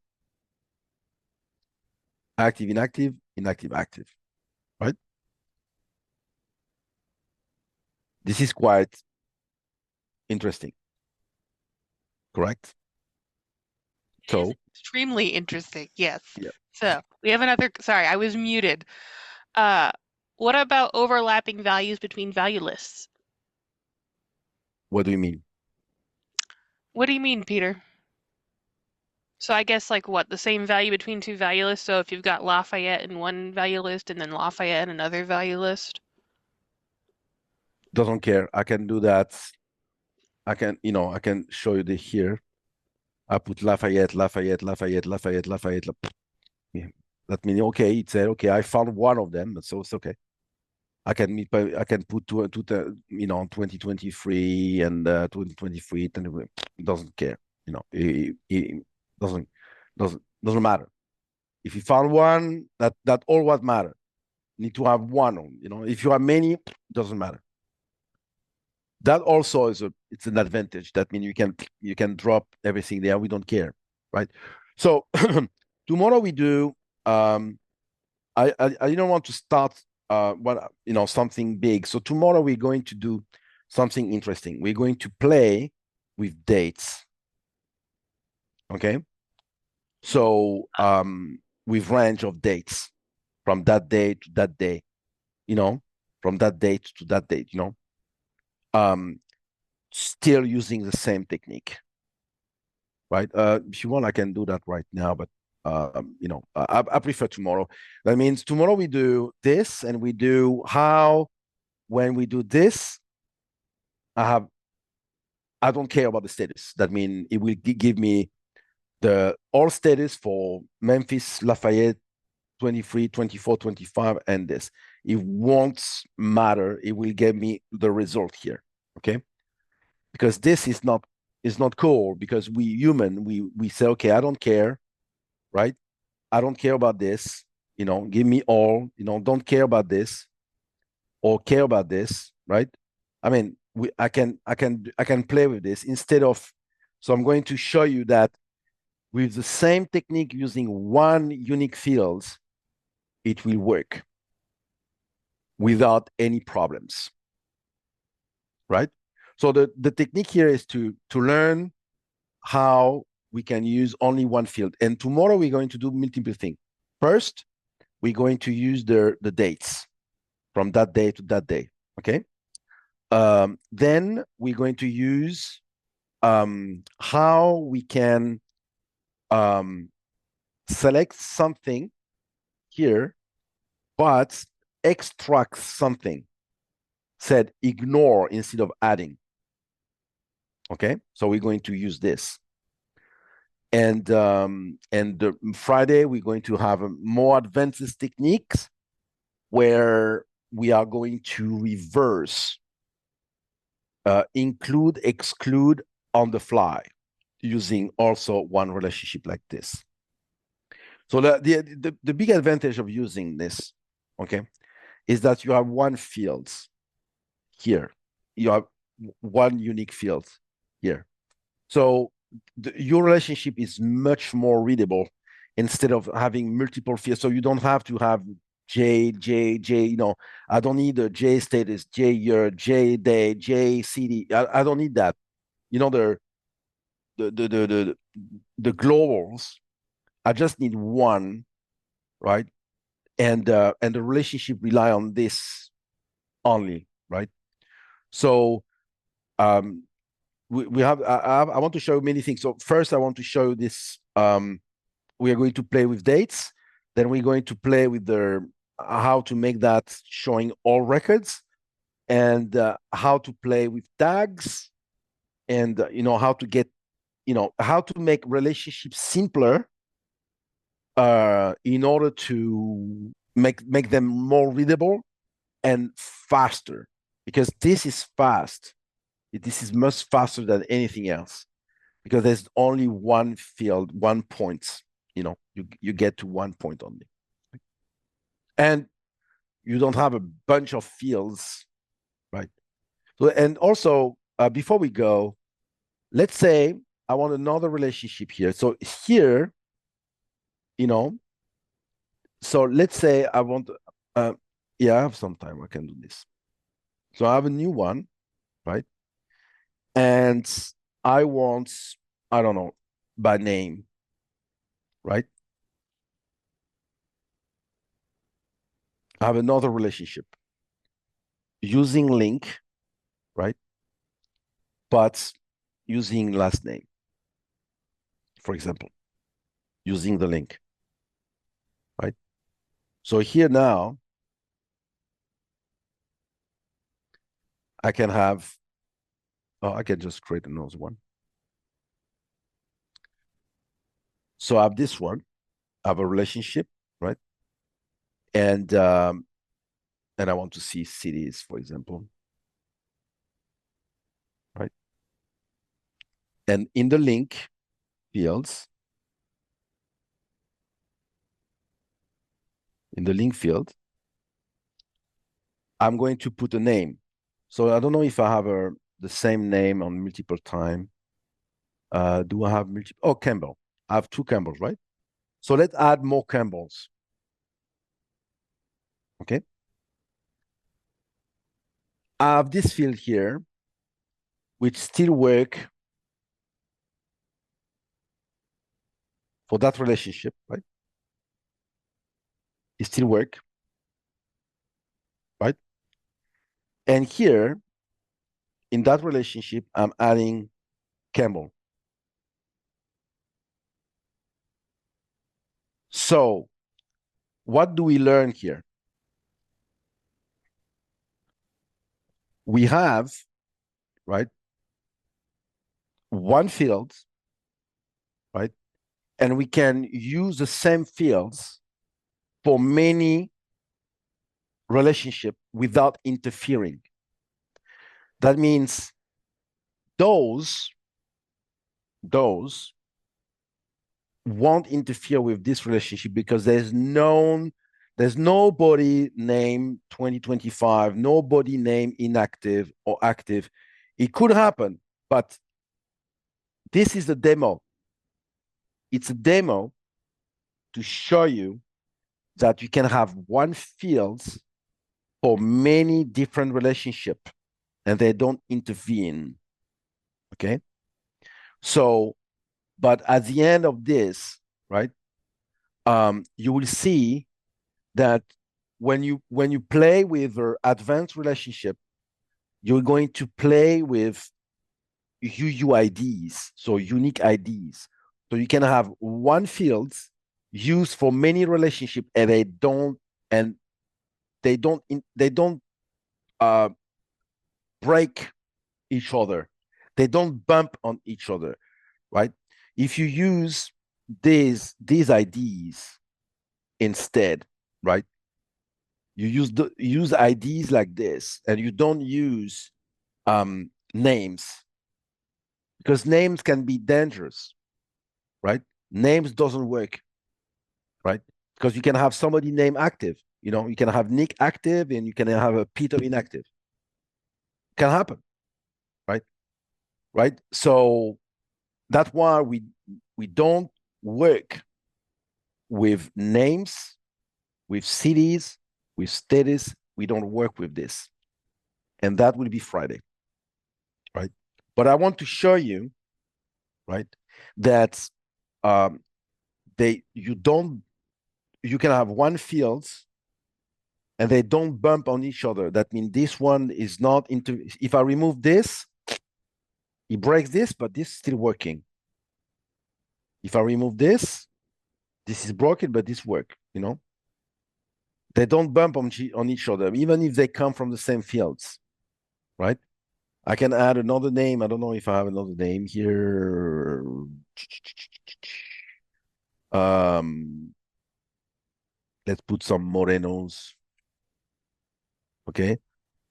active, inactive, inactive, active, right? This is quite interesting, correct?
It is
So,
extremely interesting. Yes.
yeah,
So we have another. Sorry, I was muted. What about overlapping values between value lists?
what do you mean?
What do you mean, Peter? So I guess like what, the same value between two value lists? So if you've got Lafayette in one value list and then Lafayette in another value list?
Doesn't care. I can do that. I can, I can show you the here. I put Lafayette, Lafayette, Lafayette, Lafayette, Lafayette. Yeah. That means okay. It said okay. I found one of them, so it's okay. I can meet by I can put 2023 and 2023. It doesn't care. It doesn't matter. If you found one, that all what matter. Need to have one on. If you have many, it doesn't matter. That also it's an advantage. That means you can drop everything there. We don't care, right? So tomorrow we do. I didn't want to start something big. So tomorrow we're going to do something interesting. We're going to play with dates. Okay. So with range of dates from that day to that day, from that date to that date, still using the same technique. Right. If you want, I can do that right now, but I prefer tomorrow. That means tomorrow we do this, and we do how when we do this, I don't care about the status. That means it will give me the all status for Memphis, Lafayette, 23, 24, 25, and this. It won't matter. It will give me the result here. Okay. Because this is not cool, because we human, we say, okay, I don't care, right? I don't care about this, give me all, don't care about this or care about this, right? I mean, I can play with this instead of, so I'm going to show you that with the same technique using one unique fields, it will work without any problems, right? So the technique here is to learn how we can use only one field. And tomorrow we're going to do multiple things. First, we're going to use the dates from that day to that day. Okay. Then we're going to use how we can select something here, but extract something. Said ignore instead of adding. Okay, so we're going to use this. And Friday we're going to have more advanced techniques where we are going to reverse, include, exclude on the fly, using also one relationship like this. So the big advantage of using this, okay, is that you have one field here. You have one unique field here. So your relationship is much more readable instead of having multiple fields. So you don't have to have J, J, J, I don't need a J status, J year, J day, J CD. I don't need that. The globals, I just need one, right? And the relationship rely on this only, right? So we have I want to show many things. So first I want to show this. We are going to play with dates. Then we're going to play with the how to make that showing all records, and how to play with tags, and how to get how to make relationships simpler in order to make them more readable and faster, because this is fast. This is much faster than anything else, because there's only one field, one point. You get to one point only. And you don't have a bunch of fields, right? So, and also, before we go, let's say I want another relationship here. So here, you know, so let's say I want, yeah, I have some time. I can do this. So I have a new one, right? And I want, I don't know, by name, right? I have another relationship using link, right? But using last name, for example, using the link, right? So here now, I can have, oh, I can just create another one. So I have this one, I have a relationship, right? And I want to see cities, for example, right? And in the link fields, in the link field, I'm going to put a name. So I don't know if I have the same name on multiple time. Do I have multiple? Oh, Campbell. I have two Campbells, right? So let's add more Campbells. Okay. I have this field here, which still work for that relationship, right? It still work, right? And here, in that relationship, I'm adding Campbell. So what do we learn here? We have, right, one field, right? And we can use the same fields for many relationship without interfering. That means those won't interfere with this relationship because there's nobody named 2025, nobody named inactive or active. It could happen, but this is a demo. It's a demo to show you that you can have one field for many different relationships and they don't intervene. Okay. So, but at the end of this, right, you will see that when you play with advanced relationship, you're going to play with UUIDs, so unique IDs. So you can have one field used for many relationship, and they don't uh, break each other. They don't bump on each other, right? If you use these IDs instead, right? You use IDs like this, and you don't use names because names can be dangerous, right? Names doesn't work, right? Because you can have somebody named active. You know, you can have Nick active, and you can have a Peter inactive. Can happen, right? Right. So that's why we don't work with names, with cities, with status. We don't work with this, and that will be Friday, right? But I want to show you, right, that um, you can have one field and they don't bump on each other. That means this one is not into. If I remove this, it breaks this, but this is still working. If I remove this is broken, but this work. You know, they don't bump on each other, even if they come from the same fields, right? I can add another name. I don't know if I have another name here. Let's put some Morenos. Okay.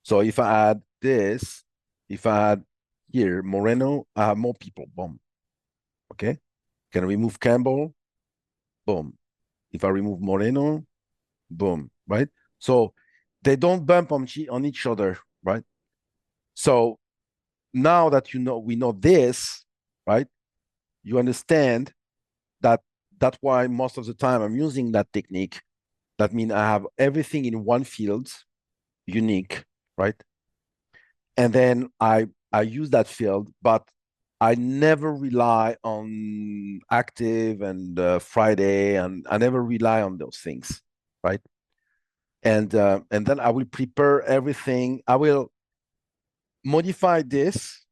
So if I add this, if I add here Moreno, I have more people. Boom. Okay. Can I remove Campbell? Boom. If I remove Moreno, boom. right? So they don't bump on each other, right? So now that we know this, right? You understand that that's why most of the time I'm using that technique. That means I have everything in one field, unique, right? And then I use that field, but I never rely on active and Friday, and I never rely on those things, right? And then I will prepare everything. I will modify this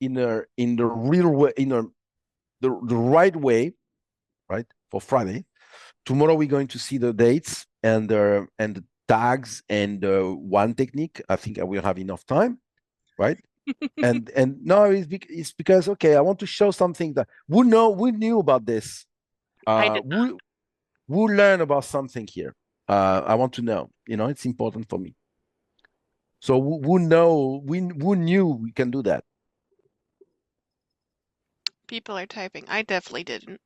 in the real way, the right way, right? For Friday. Tomorrow we're going to see the dates and the tags and one technique. I think I will have enough time, right? And no, it's because okay, I want to show something that who knew about this.
I did not.
Who learned about something here. I want to know. It's important for me. So who knew we can do that?
People are typing. I definitely didn't.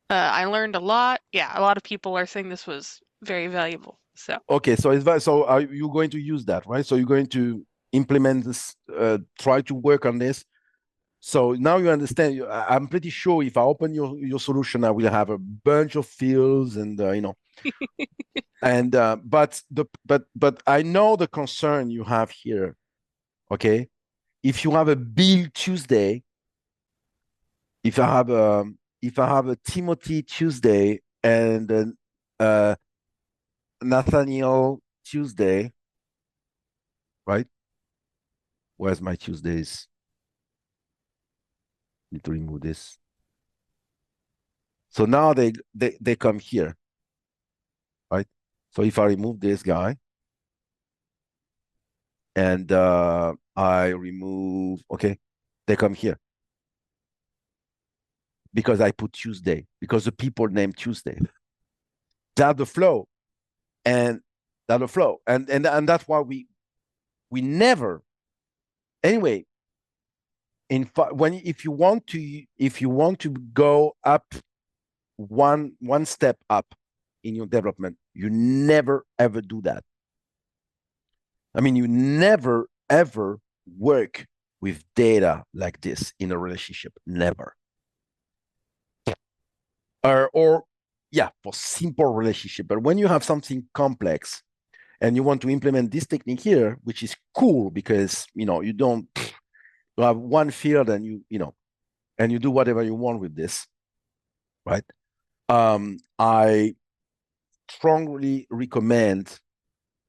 I learned a lot. Yeah, a lot of people are saying this was very valuable. So
Okay, so are you going to use that, right? So you're going to implement this, try to work on this. So now you understand. I'm pretty sure if I open your solution, I will have a bunch of fields and and but I know the concern you have here. Okay, if you have a Bill Tuesday, if I have a Timothy Tuesday and Nathaniel Tuesday, right? Where's my Tuesdays? Need to remove this. So now they come here, right? So if I remove this guy and I remove, okay, they come here because I put Tuesday, because the people named Tuesday. That's the flow. And that's the flow. And that's why we never, anyway, if you want to go up one step up in your development, you never ever do that. I mean, you never ever work with data like this in a relationship. Never. Or yeah, for simple relationship. But when you have something complex and you want to implement this technique here, which is cool because you don't you have one field and and you do whatever you want with this, right? I strongly recommend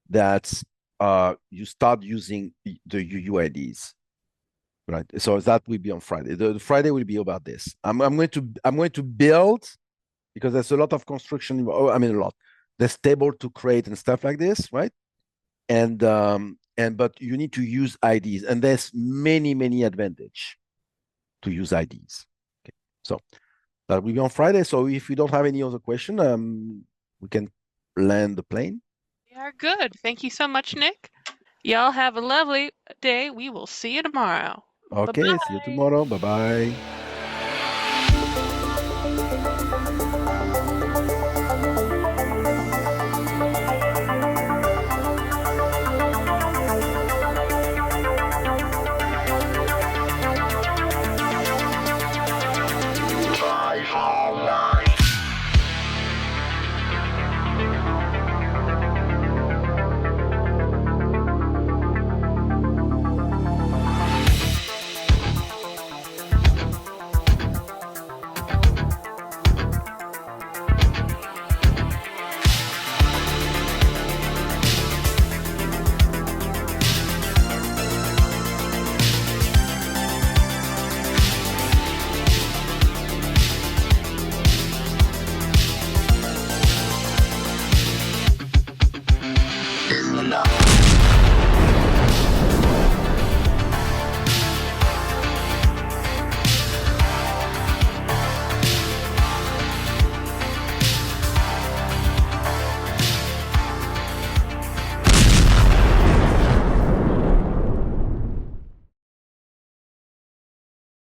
that you start using the UUIDs, right? So that will be on Friday. The Friday will be about this. I'm going to build, because there's a lot of construction. I mean, a lot. There's table to create and stuff like this, right? But you need to use IDs, and there's many advantage to use IDs. Okay, so that will be on Friday. So if we don't have any other question, we can land the plane.
we are good. Thank you so much, Nick. Y'all have a lovely day. We will see you tomorrow.
Okay, see you
Bye-bye.
tomorrow. Bye bye.
Love.